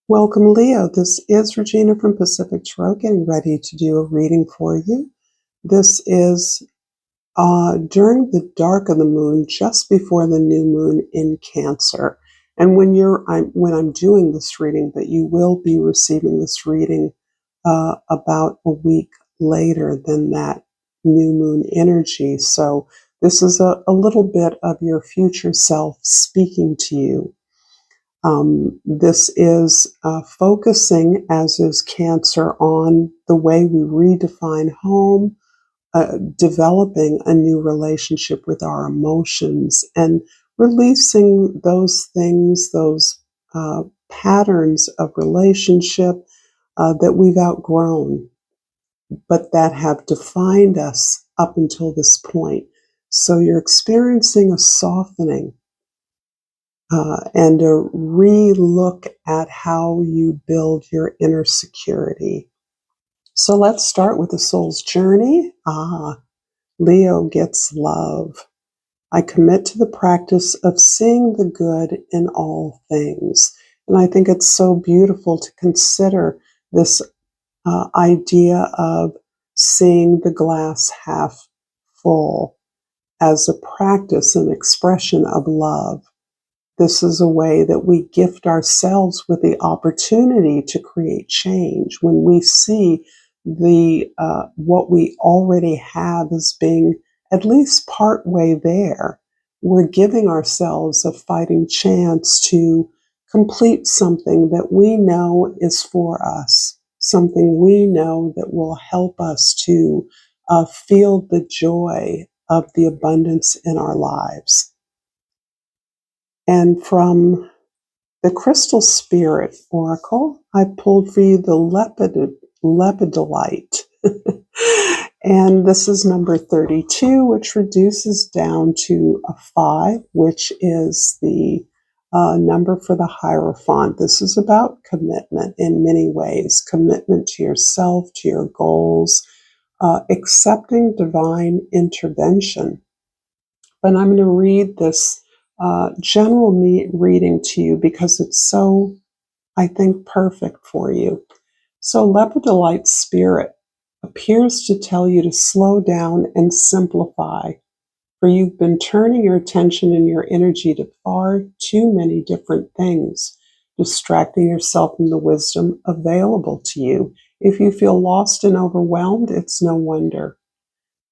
Welcome, Leo. This is Regina from Pacific Tarot, getting ready to do a reading for you. This is during the dark of the moon, just before the new moon in Cancer. And when I'm doing this reading, but you will be receiving this reading about a week later than that new moon energy. So this is a little bit of your future self speaking to you. This is focusing, as is Cancer, on the way we redefine home, developing a new relationship with our emotions, and releasing those things, those patterns of relationship that we've outgrown, but that have defined us up until this point. So you're experiencing a softening and a re-look at how you build your inner security. So let's start with the soul's journey. Leo gets love. I commit to the practice of seeing the good in all things. And I think it's so beautiful to consider this idea of seeing the glass half full as a practice and expression of love. This is a way that we gift ourselves with the opportunity to create change when we see the what we already have as being at least part way there. We're giving ourselves a fighting chance to complete something that we know is for us, something we know that will help us to feel the joy of the abundance in our lives. And from the Crystal Spirit Oracle, I pulled for you the lepidolite. And this is number 32, which reduces down to a 5, which is the number for the Hierophant. This is about commitment in many ways, commitment to yourself, to your goals, accepting divine intervention. But I'm going to read this general reading to you because it's so, I think, perfect for you. So Lepidolite Spirit appears to tell you to slow down and simplify, for you've been turning your attention and your energy to far too many different things, distracting yourself from the wisdom available to you. If you feel lost and overwhelmed, it's no wonder.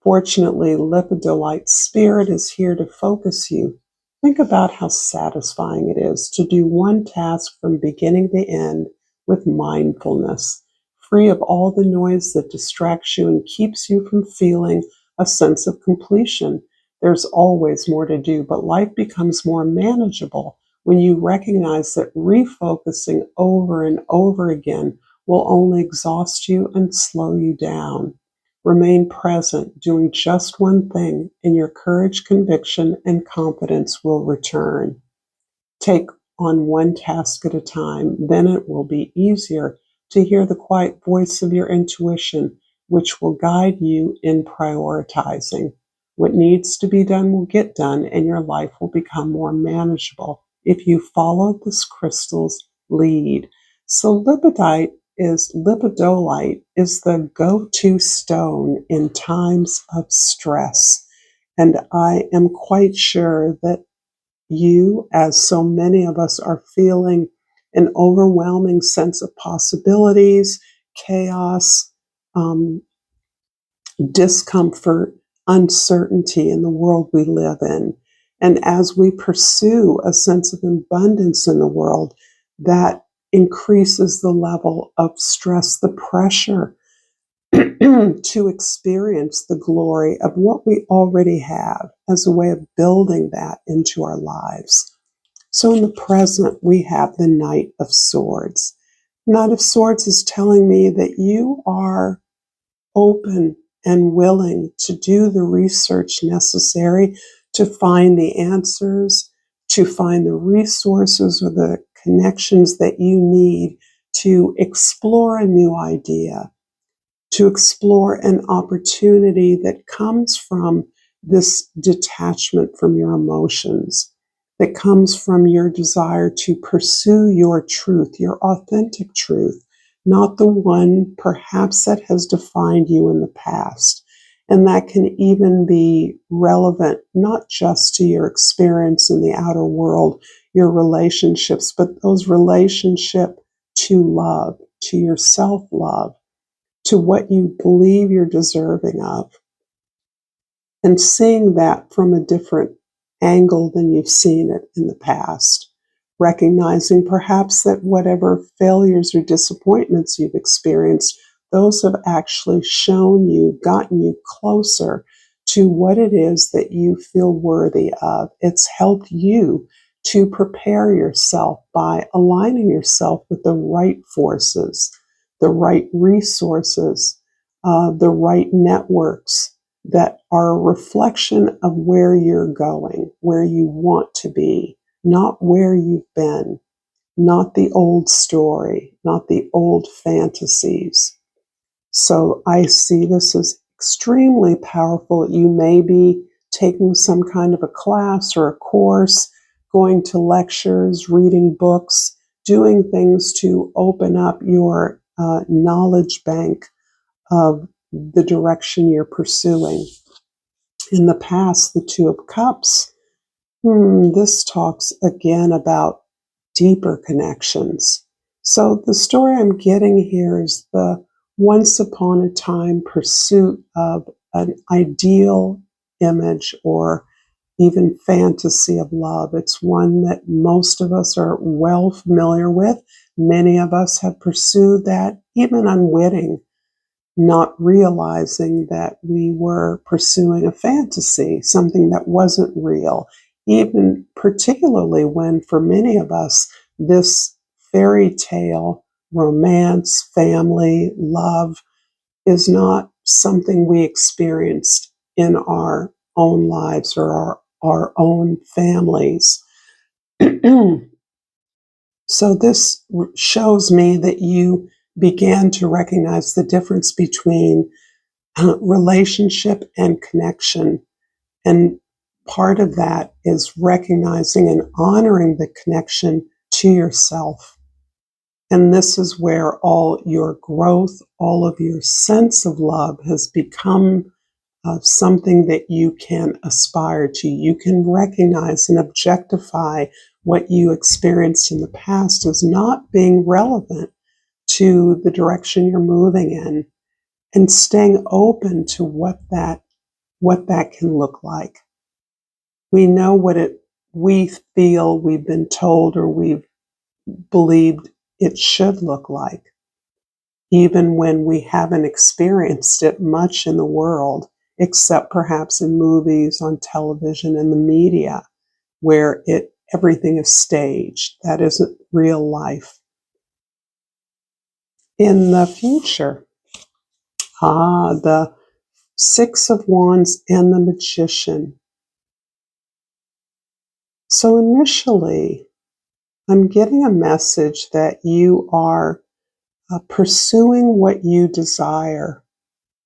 Fortunately, Lepidolite Spirit is here to focus you. Think about how satisfying it is to do one task from beginning to end with mindfulness, free of all the noise that distracts you and keeps you from feeling a sense of completion. There's always more to do, but life becomes more manageable when you recognize that refocusing over and over again will only exhaust you and slow you down. Remain present, doing just one thing, and your courage, conviction, and confidence will return. Take on one task at a time, then it will be easier to hear the quiet voice of your intuition, which will guide you in prioritizing. What needs to be done will get done, and your life will become more manageable if you follow this crystal's lead. So Lipidolite is the go-to stone in times of stress. And I am quite sure that you, as so many of us, are feeling an overwhelming sense of possibilities, chaos, discomfort, uncertainty in the world we live in. And as we pursue a sense of abundance in the world, that increases the level of stress, the pressure to experience the glory of what we already have as a way of building that into our lives. So in the present, we have the Knight of Swords. Knight of Swords is telling me that you are open and willing to do the research necessary to find the answers, to find the resources or the connections that you need to explore a new idea, to explore an opportunity that comes from this detachment from your emotions. that comes from your desire to pursue your truth, your authentic truth, not the one perhaps that has defined you in the past. And that can even be relevant not just to your experience in the outer world, your relationships, but those relationships to love, to your self-love, to what you believe you're deserving of, and seeing that from a different angle than you've seen it in the past. Recognizing perhaps that whatever failures or disappointments you've experienced, those have actually shown you, gotten you closer to what it is that you feel worthy of. It's helped you to prepare yourself by aligning yourself with the right forces, the right resources, the right networks that are a reflection of where you're going, where you want to be, not where you've been, not the old story, not the old fantasies. So I see this as extremely powerful. You may be taking some kind of a class or a course, going to lectures, reading books, doing things to open up your knowledge bank of the direction you're pursuing. In the past, the Two of Cups, this talks again about deeper connections. So the story I'm getting here is the once upon a time pursuit of an ideal image or even fantasy of love. It's one that most of us are well familiar with. Many of us have pursued that, even unwitting, not realizing that we were pursuing a fantasy, something that wasn't real, even particularly when, for many of us, this fairy tale, romance, family, love is not something we experienced in our own lives or our own families. So this shows me that you began to recognize the difference between relationship and connection. And part of that is recognizing and honoring the connection to yourself. And this is where all your growth, all of your sense of love has become something that you can aspire to. You can recognize and objectify what you experienced in the past as not being relevant to the direction you're moving in, and staying open to what that can look like. We know we feel we've been told or we've believed it should look like, even when we haven't experienced it much in the world, except perhaps in movies, on television, and the media, where everything is staged. That isn't real life. In the future, the Six of Wands and the Magician. So initially, I'm getting a message that you are pursuing what you desire.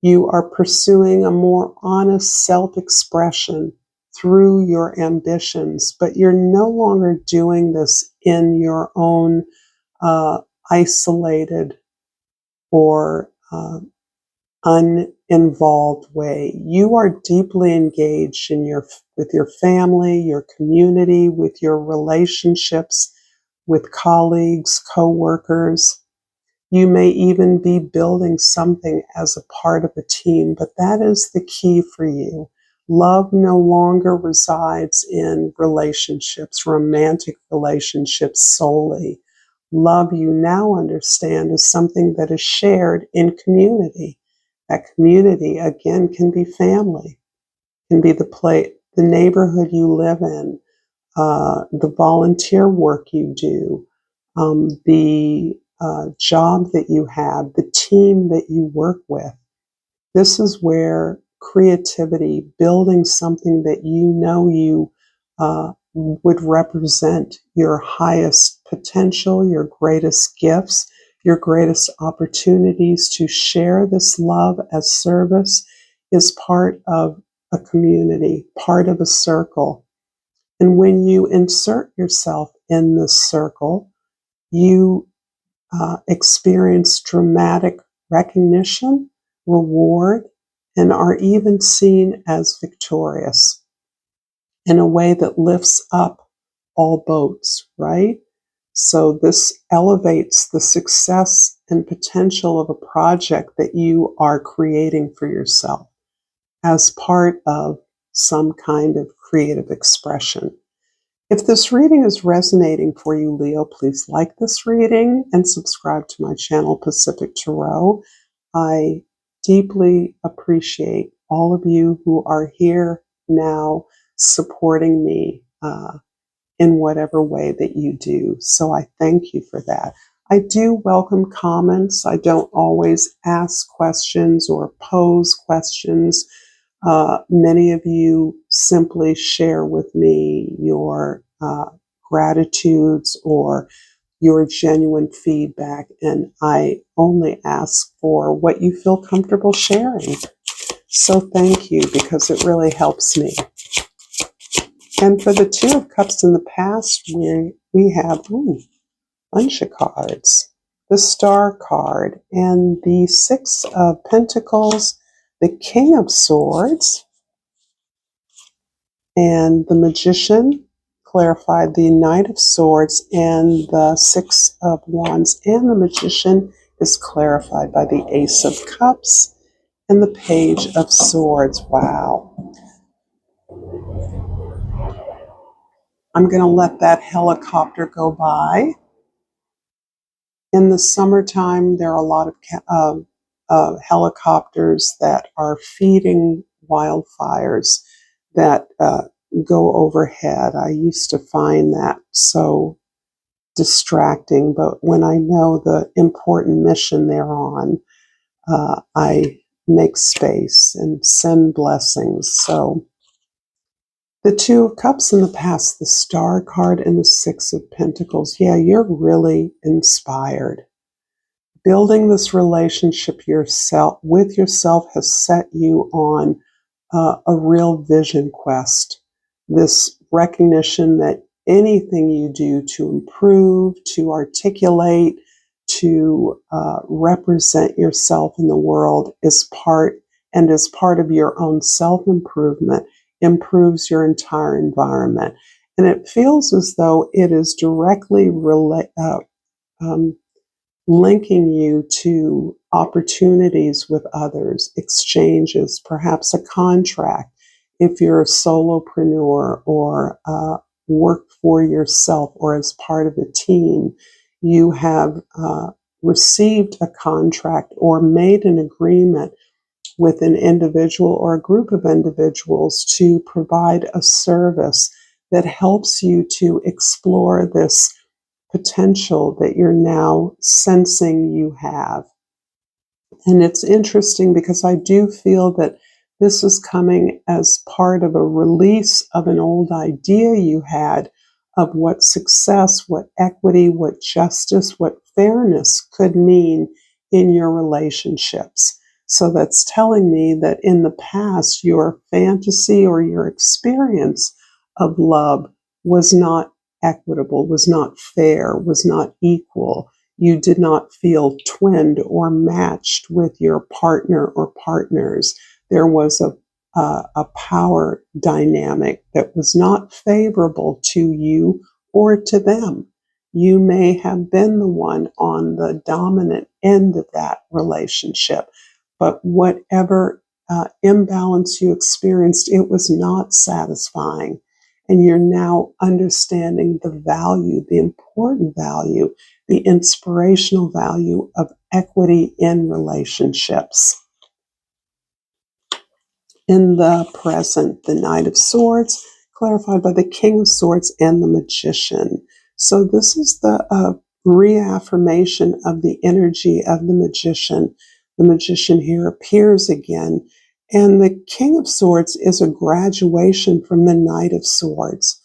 You are pursuing a more honest self-expression through your ambitions, but you're no longer doing this in your own isolated or uninvolved way. You are deeply engaged with your family, your community, with your relationships with colleagues, co-workers. You may even be building something as a part of a team, but that is the key for you. Love no longer resides in relationships, romantic relationships solely. Love, you now understand, is something that is shared in community. That community, again, can be family, can be the neighborhood you live in, the volunteer work you do, the job that you have, the team that you work with. This is where creativity, building something that you know you would represent your highest potential, your greatest gifts, your greatest opportunities to share this love as service, is part of a community, part of a circle. And when you insert yourself in this circle, you experience dramatic recognition, reward, and are even seen as victorious in a way that lifts up all boats, right? So this elevates the success and potential of a project that you are creating for yourself as part of some kind of creative expression. If this reading is resonating for you, Leo, please like this reading and subscribe to my channel, Pacific Tarot. I deeply appreciate all of you who are here now supporting me in whatever way that you do. So I thank you for that. I do welcome comments. I don't always ask questions or pose questions. Many of you simply share with me your gratitudes or your genuine feedback, and I only ask for what you feel comfortable sharing. So thank you, because it really helps me. And for the Two of Cups in the past, we have a bunch of cards. The Star card and the Six of Pentacles, the King of Swords, and the Magician clarified the Knight of Swords, and the Six of Wands and the Magician is clarified by the Ace of Cups and the Page of Swords. Wow. I'm going to let that helicopter go by. In the summertime, there are a lot of helicopters that are feeding wildfires that go overhead. I used to find that so distracting, but when I know the important mission they're on, I make space and send blessings. So the Two of Cups in the past, the Star card and the Six of Pentacles. Yeah, you're really inspired. Building this relationship with yourself has set you on a real vision quest. This recognition that anything you do to improve, to articulate, to represent yourself in the world is part of your own self-improvement, improves your entire environment. And it feels as though it is directly linking you to opportunities with others, exchanges, perhaps a contract. If you're a solopreneur or work for yourself or as part of a team, you have received a contract or made an agreement with an individual or a group of individuals to provide a service that helps you to explore this potential that you're now sensing you have. And it's interesting because I do feel that this is coming as part of a release of an old idea you had of what success, what equity, what justice, what fairness could mean in your relationships. So that's telling me that in the past, your fantasy or your experience of love was not equitable, was not fair, was not equal. You did not feel twinned or matched with your partner or partners. There was a power dynamic that was not favorable to you or to them. You may have been the one on the dominant end of that relationship, but whatever imbalance you experienced, it was not satisfying. And you're now understanding the value, the important value, the inspirational value of equity in relationships. In the present, the Knight of Swords, clarified by the King of Swords and the Magician. So this is the reaffirmation of the energy of the Magician. The Magician here appears again. And the King of Swords is a graduation from the Knight of Swords.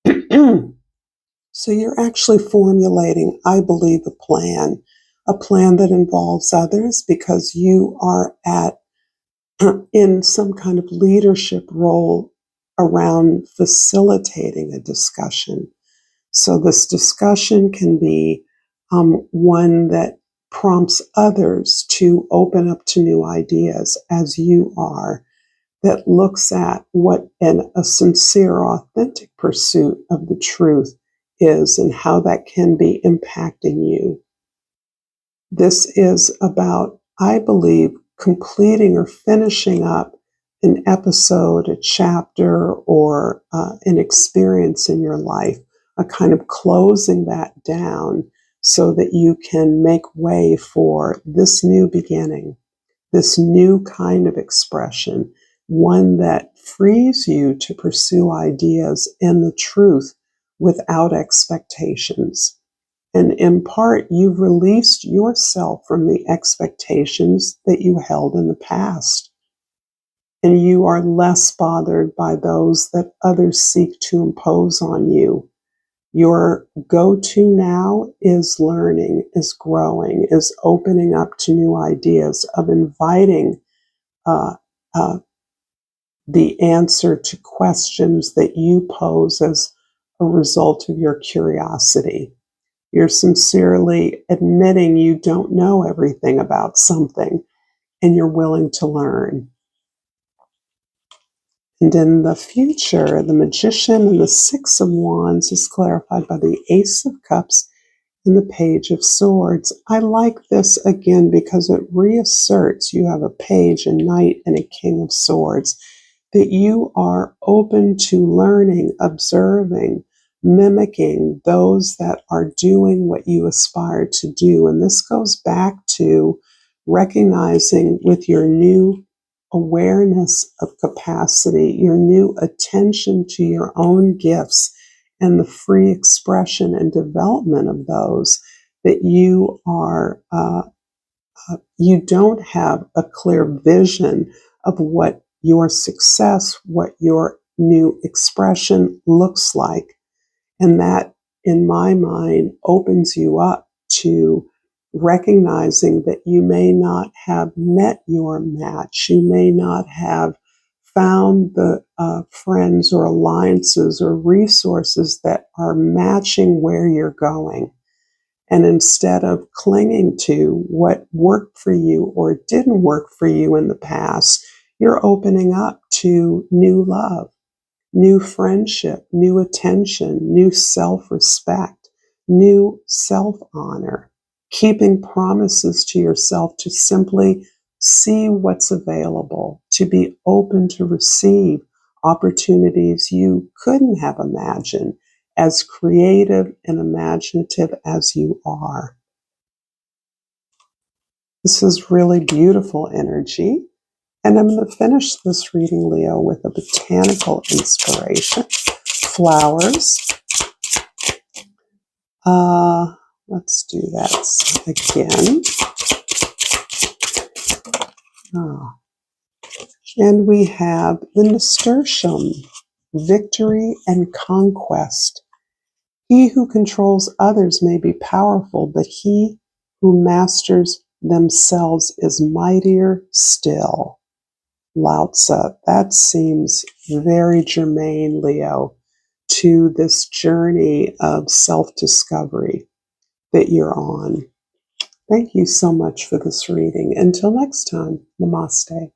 So you're actually formulating, I believe, a plan that involves others because you are in some kind of leadership role around facilitating a discussion. So this discussion can be one that prompts others to open up to new ideas as you are, that looks at what a sincere, authentic pursuit of the truth is and how that can be impacting you. This is about, I believe, completing or finishing up an episode, a chapter, or an experience in your life, a kind of closing that down so that you can make way for this new beginning, this new kind of expression, one that frees you to pursue ideas and the truth without expectations. And in part, you've released yourself from the expectations that you held in the past. And you are less bothered by those that others seek to impose on you. Your go-to now is learning, is growing, is opening up to new ideas, of inviting uh, uh, the answer to questions that you pose as a result of your curiosity. You're sincerely admitting you don't know everything about something and you're willing to learn. And in the future, the Magician and the Six of Wands is clarified by the Ace of Cups and the Page of Swords. I like this again because it reasserts you have a Page, a Knight, and a King of Swords, that you are open to learning, observing, mimicking those that are doing what you aspire to do. And this goes back to recognizing with your new awareness of capacity, your new attention to your own gifts and the free expression and development of those, that you don't have a clear vision of what your success, what your new expression looks like. And that, in my mind, opens you up to recognizing that you may not have met your match. You may not have found the friends or alliances or resources that are matching where you're going. And instead of clinging to what worked for you or didn't work for you in the past, you're opening up to new love, new friendship, new attention, new self-respect, new self-honor, keeping promises to yourself to simply see what's available, to be open to receive opportunities you couldn't have imagined, as creative and imaginative as you are. This is really beautiful energy. And I'm going to finish this reading, Leo, with a botanical inspiration. Flowers. Let's do that again. And we have the nasturtium, victory and conquest. He who controls others may be powerful, but he who masters themselves is mightier still. Lao Tzu. That seems very germane, Leo, to this journey of self-discovery that you're on. Thank you so much for this reading. Until next time, namaste.